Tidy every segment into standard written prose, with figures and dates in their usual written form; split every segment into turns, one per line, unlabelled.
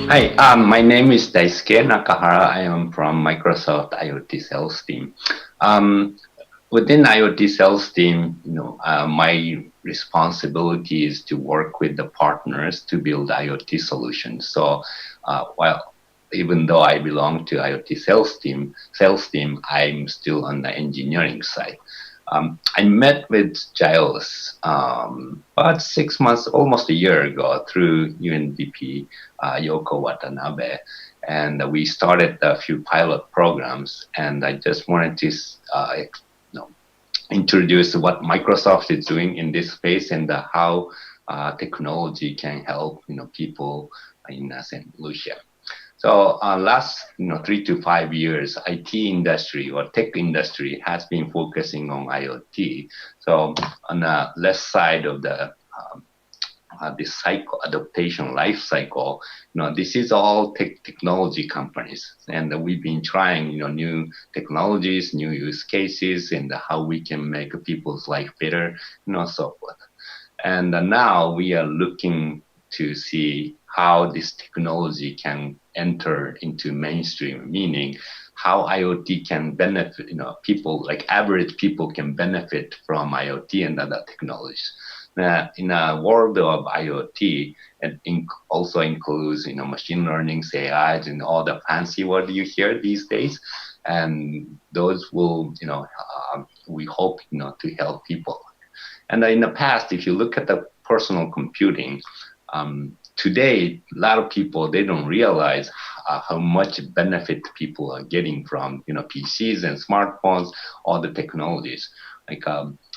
Hi, my name is Daisuke Nakahara. I am from Microsoft IoT sales team. Um, Within IoT sales team, my responsibility is to work with the partners to build IoT solutions. So, while even though I belong to IoT sales team, I'm still on the engineering side. I met with Giles about 6 months, almost a year ago, through UNDP Yoko Watanabe, and we started a few pilot programs. And I just wanted to introduce what Microsoft is doing in this space and how technology can help people in St. Lucia. So last 3 to 5 years, IT industry or tech industry has been focusing on IoT. So on the left side of the cycle adaptation life cycle, this is all technology companies, and we've been trying new technologies, new use cases, and how we can make people's life better, so forth. And now we are looking to see how this technology can enter into mainstream, meaning how IoT can benefit, people like average people can benefit from IoT and other technologies. In a world of IoT, it also includes, machine learning, AIs, and all the fancy word you hear these days. And those will, we hope, to help people. And in the past, if you look at the personal computing, today, a lot of people, they don't realize how much benefit people are getting from, PCs and smartphones, all the technologies. Like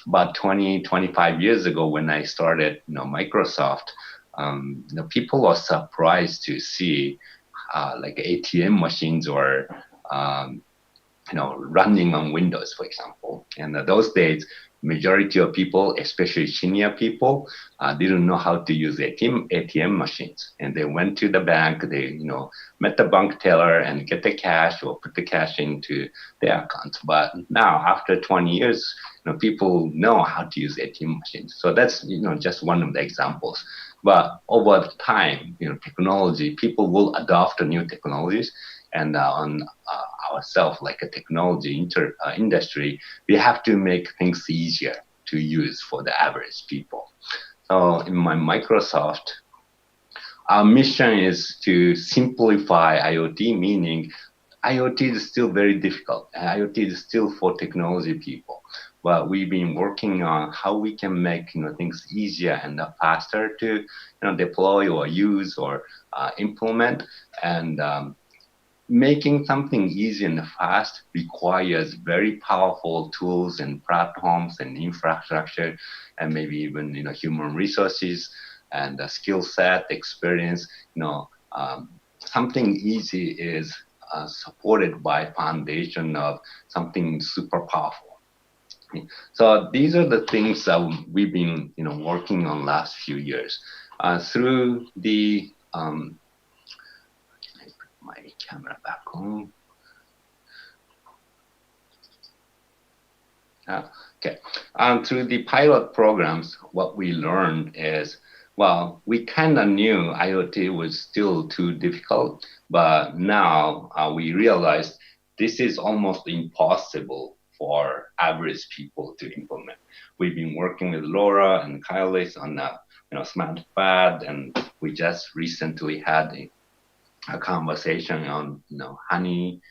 about 20, 25 years ago when I started, Microsoft, people are surprised to see like ATM machines or running on Windows, for example. And those days, majority of people, especially senior people, didn't know how to use ATM machines. And they went to the bank, they, met the bank teller and get the cash or put the cash into their account. But now, after 20 years, people know how to use ATM machines. So that's, just one of the examples. But over time, technology, people will adopt new technologies, and on ourselves, like a technology industry, we have to make things easier to use for the average people. So in my Microsoft, our mission is to simplify IoT, meaning IoT is still very difficult. IoT is still for technology people, but we've been working on how we can make things easier and faster to deploy or use or implement. And making something easy and fast requires very powerful tools and platforms and infrastructure, and maybe even human resources and skill set, experience. Something easy is supported by foundation of something super powerful. So these are the things that we've been working on last few years through the can I put my camera back on? Okay. Through the pilot programs, what we learned is, well, we kind of knew IoT was still too difficult, but now we realized this is almost impossible for average people to implement. We've been working with Laura and Kailis on smart pad, and we just recently had a conversation on honey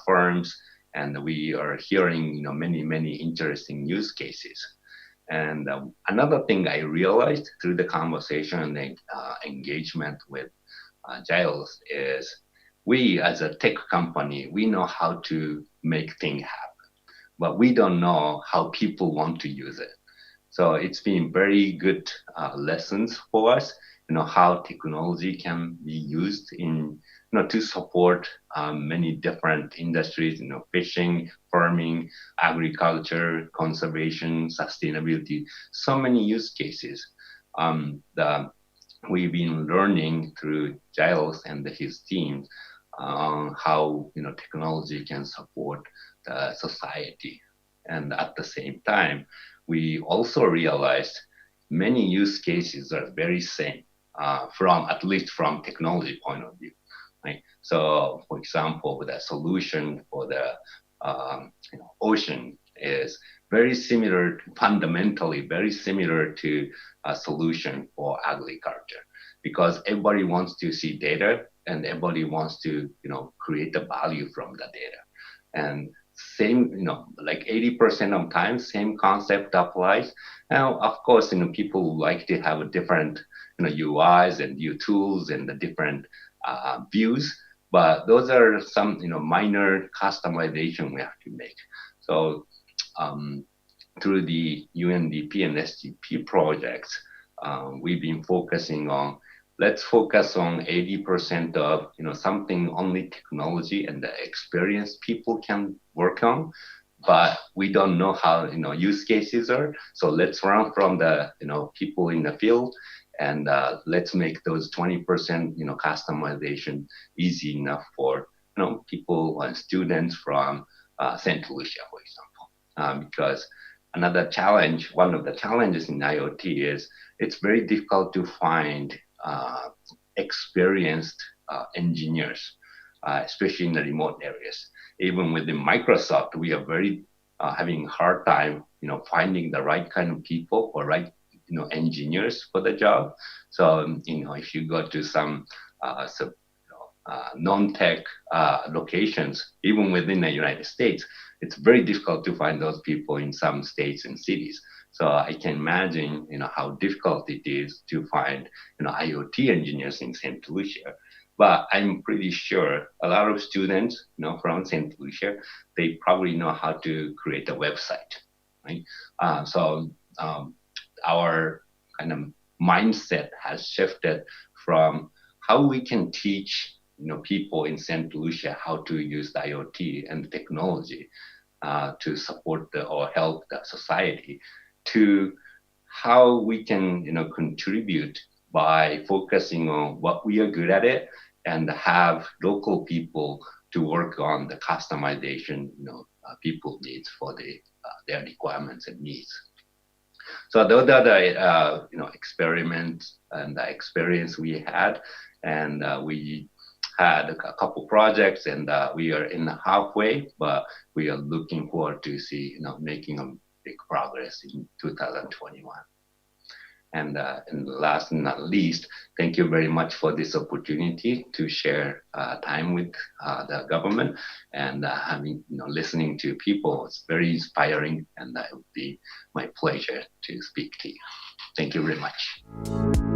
firms, and we are hearing many interesting use cases. And another thing I realized through the conversation and the engagement with Giles is, we as a tech company, we know how to make things happen, but we don't know how people want to use it. So it's been very good lessons for us, how technology can be used in, to support many different industries, fishing, farming, agriculture, conservation, sustainability, so many use cases. The We've been learning through Giles and his team on how technology can support the society. And at the same time, we also realized many use cases are very same from at least from technology point of view. right? So, for example, the solution for the ocean is very similar, fundamentally very similar to a solution for agriculture, because everybody wants to see data and everybody wants to create the value from the data. And same, like 80% of times, same concept applies. Now, of course, people like to have a different, UIs and new tools and the different views, but those are some, minor customization we have to make. So through the UNDP and SGP projects, we've been focusing on, let's focus on 80% of, something only technology and the experience people can work on, but we don't know how, use cases are. So let's run from the, people in the field, and let's make those 20%, customization easy enough for, people and students from St. Lucia, for example. Because another challenge, one of the challenges in IoT is it's very difficult to find experienced engineers, especially in the remote areas. Even within Microsoft, we are very having a hard time, finding the right kind of people or right, engineers for the job. So, if you go to some non-tech locations, even within the United States, it's very difficult to find those people in some states and cities. So I can imagine, how difficult it is to find, IoT engineers in St. Lucia. But I'm pretty sure a lot of students, from St. Lucia, they probably know how to create a website, right? So our kind of mindset has shifted from how we can teach, people in St. Lucia how to use the IoT and the technology to support or help the society, to how we can, contribute by focusing on what we are good at it and have local people to work on the customization, people needs for their requirements and needs. So those are the experiments and the experience we had, and we had a couple projects, and we are in the halfway, but we are looking forward to see making a big progress in 2021. And last but not least, thank you very much for this opportunity to share time with the government, and having listening to people. It's very inspiring, and it would be my pleasure to speak to you. Thank you very much.